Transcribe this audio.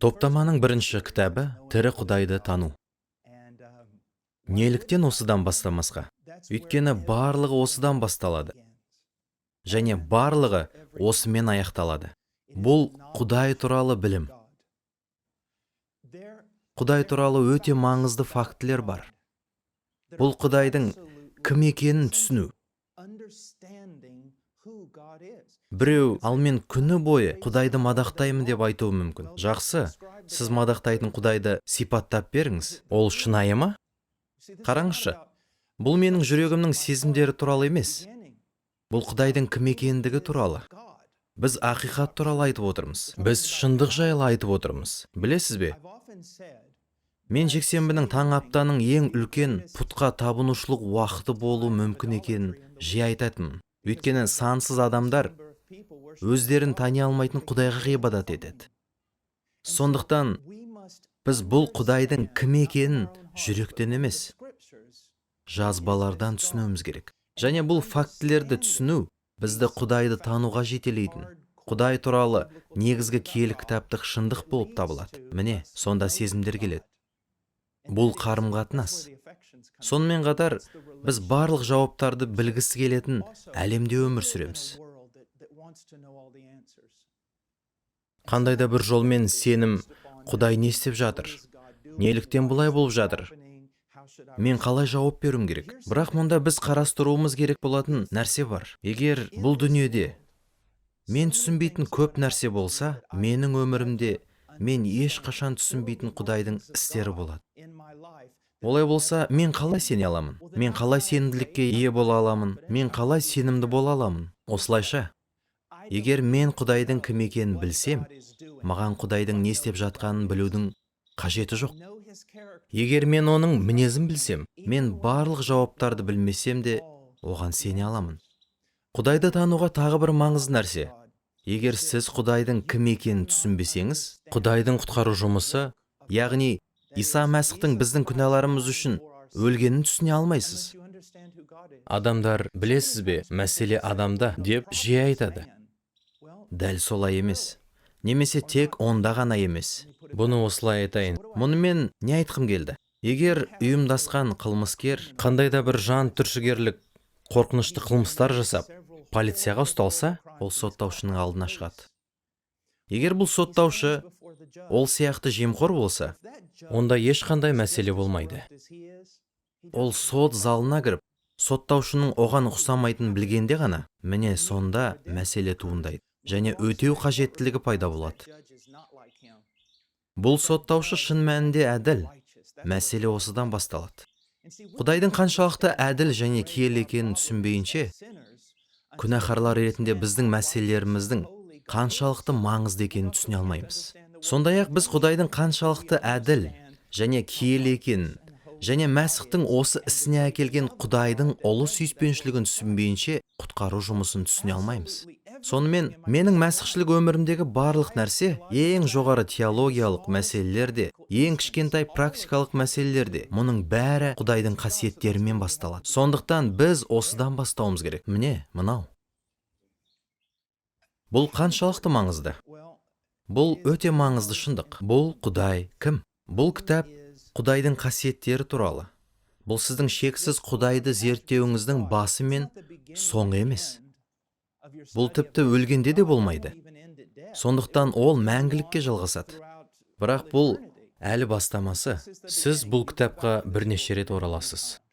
Топтаманың бірінші кітабы «Тірі Құдайды тану». Неліктен осыдан бастамасқа? Өйткені барлығы осыдан басталады. Және барлығы осымен аяқталады. Бұл Құдай туралы білім. Құдай туралы өте маңызды фактілер бар. Бұл Құдайдың кім екенін түсіну. Біреу, ал мен күні бойы Құдайды мадақтаймын деп айтуы мүмкін. Жақсы, сіз мадақтайтын Құдайды сипаттап беріңіз. Ол шынайы ма? Қараңызшы, бұл менің жүрегімнің сезімдері туралы емес. Бұл Құдайдың кім екендігі туралы. Біз ақиқат туралы айтып отырмыз. Біз шындық жайлы айтып отырмыз. Білесіз бе? Мен жексенбінің таң аптаның ең үлкен пұтқа табынушылық уақыты болу мүмкін екенін жиі айтатынмын. Өйткені сансыз адамдар өздерін тани алмайтын Құдайға ғибадат етеді. Сондықтан біз бұл Құдайдың кім екенін жүректен емес, жазбалардан түсінуіміз керек. Және бұл фактілерді түсіну бізді Құдайды тануға жетелейтін. Құдай туралы негізгі киелі кітаптық шындық болып табылады. Міне, сонда сезімдер келеді. Бұл қарым-қатынас. Сонымен қатар, біз барлық жауаптарды білгісі келетін әлемде өмір сүреміз. Қандай да бір жолмен сенім, Құдай не істеп жатыр? Неліктен бұлай болып жатыр? Мен қалай жауап беруім керек? Бірақ мұнда біз қарастыруымыз керек болатын нәрсе бар. Егер бұл дүниеде мен түсінбейтін көп нәрсе болса, менің өмірімде мен ешқашан түсінбейтін Құдайдың істері болады. Олай болса, мен қалай сене аламын? Мен қалай сенімділікке ие бола аламын? Мен қалай сенімді бола аламын? Осылайша, егер мен Құдайдың кім екенін білсем, маған Құдайдың не істеп жатқанын білудің қажеті жоқ. Егер мен оның мінезін білсем, мен барлық жауаптарды білмесем де, оған сене аламын. Құдайды тануға тағы бір маңызды нәрсе. Егер сіз Құдайдың кім екенін түсінбесеңіз, Құдайдың құтқару жұмысы, яғни Иса Мәсіхтің біздің күнәларымыз үшін өлгенін түсіне алмайсыз. Адамдар, білесіз бе, мәселе адамда деп жиі айтады. Дәл солай емес. Немесе тек онда ғана емес. Бұны осылай айтайын. Мұнымен не айтқым келді? Егер ұйымдасқан қылмыскер қандай да бір жан түршігерлік қорқынышты қылмыстар жасап, полицияға ұсталса, ол соттаушының алдына шығады. Егер бұл соттаушы ол сияқты жемқор болса, онда ешқандай мәселе болмайды. Ол сот залына кіріп, соттаушының оған ұқсамайтынын білгенде ғана, міне сонда мәселе туындайды. Және өтеу қажеттілігі пайда болады. Бұл соттаушы шын мәнінде әділ. Мәселе осыдан басталады. Құдайдың қаншалықты әділ және киелі екенін түсінбейінше, күнәһарлар ретінде біздің мәселелеріміздің қаншалықты маңызды екенін түсіне алмаймыз. Сондай-ақ біз Құдайдың қаншалықты әділ және киелі екенін, және Мәсіхтің осы ісіне әкелген Құдайдың ұлы сүйіспеншілігін түсінбейінше, құтқару жұмысын түсіне алмаймыз. Сонымен, менің мәсіхшілік өмірімдегі барлық нәрсе, ең жоғары теологиялық мәселелерде, ең кішкентай практикалық мәселелерде, мұның бәрі Құдайдың қасиеттерімен басталады. Сондықтан біз осыдан бастауымыз керек. Міне, мынау. Бұл қаншалықты маңызды? Бұл өте маңызды шындық. Бұл Құдай кім? Бұл кітап Құдайдың қасиеттері туралы. Бұл сіздің шексіз Құдайды зерттеуіңіздің басы мен соңы емес. Бұл тіпті өлгенде де болмайды. Сондықтан ол мәңгілікке жалғасады. Бірақ бұл әлі бастамасы. Сіз бұл кітапқа бірнеше рет ораласыз.